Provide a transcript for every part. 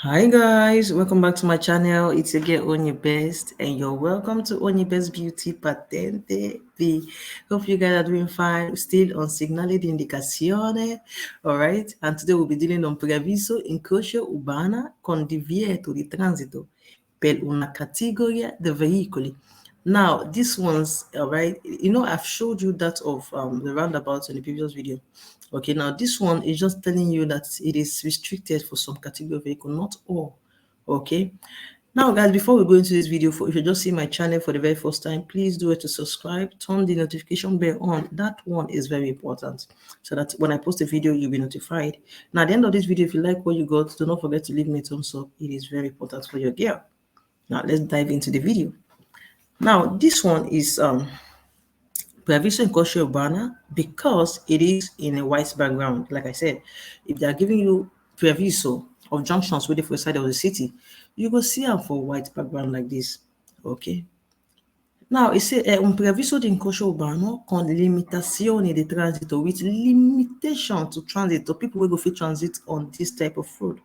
Hi guys, welcome back to my channel. It's again Onye Best, and you're welcome to Onye Best Beauty Patente. Hope you guys are doing fine, still on Segnale di Indicazione. All right, and today we'll be dealing on Preavviso Incrocio Urbana con Divieto di Transito per una categoria di veicoli. Now, this one's, all right, I've showed you that of the roundabouts in the previous video. Okay, now this one is just telling you that it is restricted for some category of vehicle, not all. Okay, now guys, before we go into this video, if you just see my channel for the very first time, please do it to subscribe, turn the notification bell on. That one is very important, so that when I post a video, you'll be notified. Now at the end of this video, if you like what you got, do not forget to leave me a thumbs up. It is very important for your girl. Now let's dive into the video. Now this one is Preavviso Incrocio Urbana because it is in a white background. Like I said, if they are giving you Preavviso of junctions waiting for the side of the city, you will see them for white background like this. Okay. Now it says un preavviso di incrocio urbano con limitazioni di transito, with limitation to transit, to people who go fit transit on this type of road.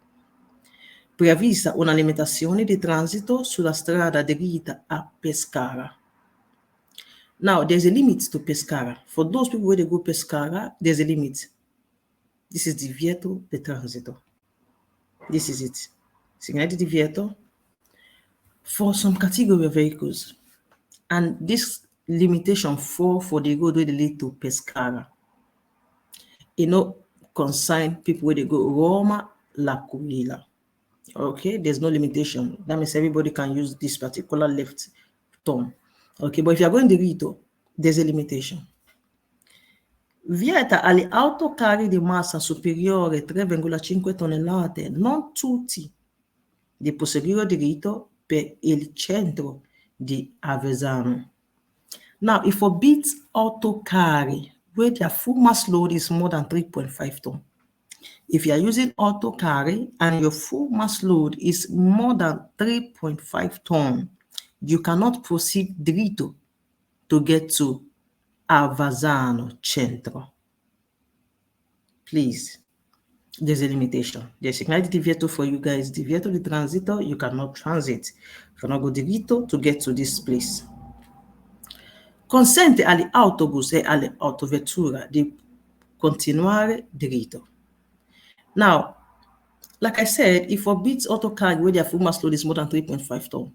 Preavvisa una limitazione di transito sulla strada diretta a Pescara. Now, there's a limit to Pescara. For those people where they go Pescara, there's a limit. This is Divieto de Transito. This is it. Segnale di Divieto for some category of vehicles. And this limitation for the road where they lead to Pescara. Concern people where they go Roma, L'Aquila. Okay, there's no limitation. That means everybody can use this particular left turn. Okay, but if you're going Divieto, there's a limitation. Vieta agli autocarri di massa superiore 3,5 tonnellate, non tutti, di proseguire diritto per il centro di Avezzano. Now, it forbids autocarri where their full mass load is more than 3.5 tons. If you are using autocarri and your full mass load is more than 3.5 tons, you cannot proceed diritto to get to Avezzano Centro. Please, there's a limitation. There's Segnale di Divieto for you guys. Divieto di Transito, you cannot transit. You cannot go diritto to get to this place. Consente agli autobus e alle autovetture di continuare diritto. Now, like I said, it forbids autocar where their full mass load is more than 3.5 tons.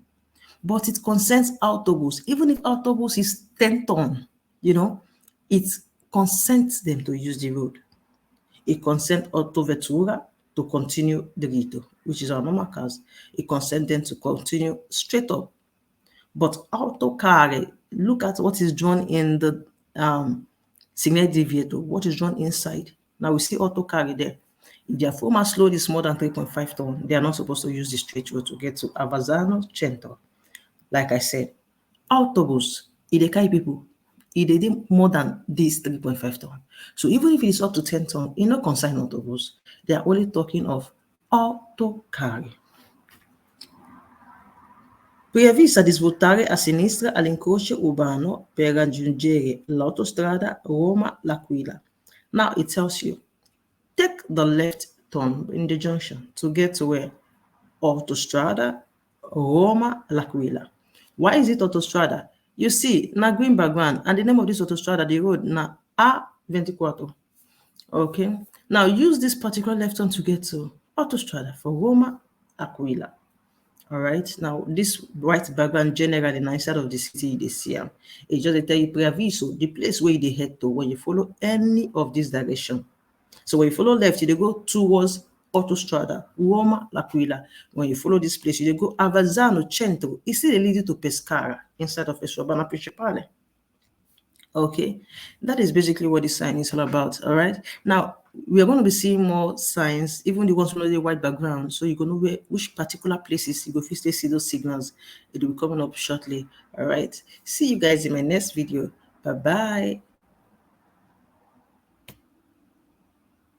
But it consents autobus, even if autobus is 10 tons, it consents them to use the road. It consents autovettura to continue diritto, which is our normal cars. It consents them to continue straight up. But autocar, look at what is drawn in the Segnale di Divieto, what is drawn inside. Now we see autocar there. If their full mass load is more than 3.5 tons, they are not supposed to use the straight road to get to Avezzano Centro. Like I said, autobus, they carry people, they did more than this 3.5 tons. So even if it's up to 10 tons, concern autobus, they are only talking of autocar. Preavvisa di svoltare a sinistra all'incrocio urbano per raggiungere l'autostrada Roma-L'Aquila. Now it tells you, take the left turn in the junction to get to where? Autostrada Roma-L'Aquila. Why is it autostrada? You see, na green background, and the name of this autostrada, the road, na A24. Okay, now use this particular left turn to get to autostrada for Roma-L'Aquila. All right, now this white background generally na inside of the city they see am. It just tell you Preavviso, the place where they head to when you follow any of this direction. So when you follow left, you go towards autostrada Roma-L'Aquila. When you follow this place, you go Avezzano Centro. It's still leading to Pescara inside of Urbana Principale. Okay, that is basically what this sign is all about. All right, now we are going to be seeing more signs, even the ones with the white background, so you can know which particular places you go first see those signals. It will be coming up shortly. All right, see you guys in my next video. Bye bye.